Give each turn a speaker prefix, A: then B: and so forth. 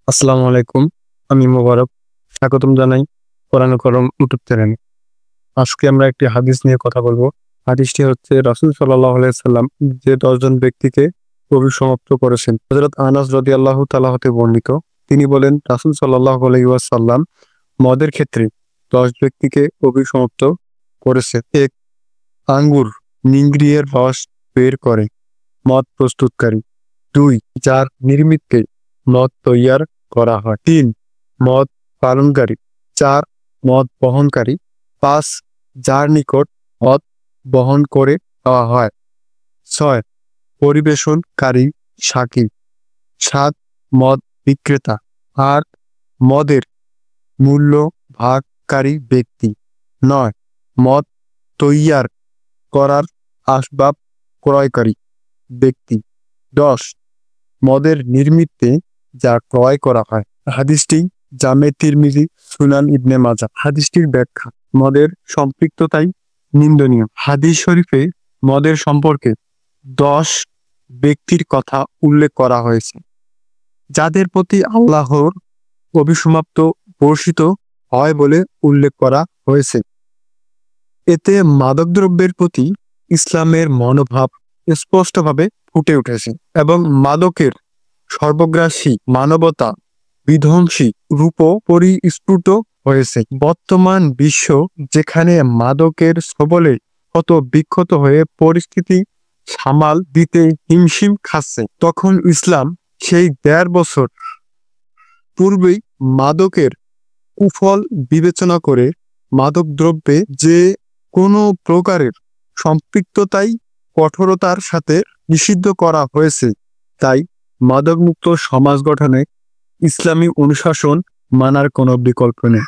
A: আসসালামু আলাইকুম। আমি মোবারক। স্বাগতম জানাই কোরআন করম ইউটিউব চ্যানেলে। আজকে আমরা একটি হাদিস নিয়ে কথা বলবো। হাদিসটি হচ্ছে রাসূল সাল্লাল্লাহু আলাইহি সাল্লাম যে 10 জন ব্যক্তিকে অভিসমাপ্ত করেছেন। হযরত আনাস রাদিয়াল্লাহু তাআলা হতে বর্ণিত। তিনি বলেন রাসূল সাল্লাল্লাহু আলাইহি ওয়াসাল্লাম মদের ক্ষেত্রে 10 ব্যক্তিকে অভিসমাপ্ত করেছে। 1. আঙ্গুর নিংড়িয়ে রস বের করে মদ প্রস্তুতকারী। 2. যার নির্মিতকে মদ তৈয়ার করা হয়। 3. মদ পালনকারী। 4. মদ বহনকারী। 5. যার নিকট মদ বহন করে দেওয়া হয়। 6. পরিবেশনকারী সাক্ষী। 7. মদ বিক্রেতা। 8. মদের মূল্য ভাগকারী ব্যক্তি। 9. মদ তৈয়ার করার আসবাব ক্রয়কারী ব্যক্তি। 10. মদের নির্মিতে যা ক্রয় করা হয়। হাদিসটি জামে তিরমিজি, সুনান ইবনে মাজাহ। হাদিসটির ব্যাখ্যা: মদের সম্পৃক্ততাই নিন্দনীয়। হাদিস শরীফে মদের সম্পর্কে 10 ব্যক্তির কথা উল্লেখ করা হয়েছে, যাদের প্রতি আল্লাহর অভিসমাপ্ত বর্ষিত হয় বলে উল্লেখ করা হয়েছে। এতে মাদকদ্রব্যের প্রতি ইসলামের মনোভাব স্পষ্টভাবে ফুটে উঠেছে এবং মাদকের সর্বগ্রাসী মানবতা বিধ্বংসী রূপ পরিস্ফুট হয়েছে। বর্তমান বিশ্ব যেখানে মাদকের সবলে কত বিক্ষত হয়ে পরিস্থিতি সামাল দিতে হিমশিম খাচ্ছে, তখন ইসলাম সেই 1.5 বছর পূর্বেই মাদকের কুফল বিবেচনা করে মাদকদ্রব্যে যে কোনো প্রকারের সম্পৃক্ততাই কঠোরতার সাথে নিষিদ্ধ করা হয়েছে। তাই মাদকমুক্ত সমাজ গঠনে ইসলামী অনুশাসন মানার কোনো বিকল্প নেই।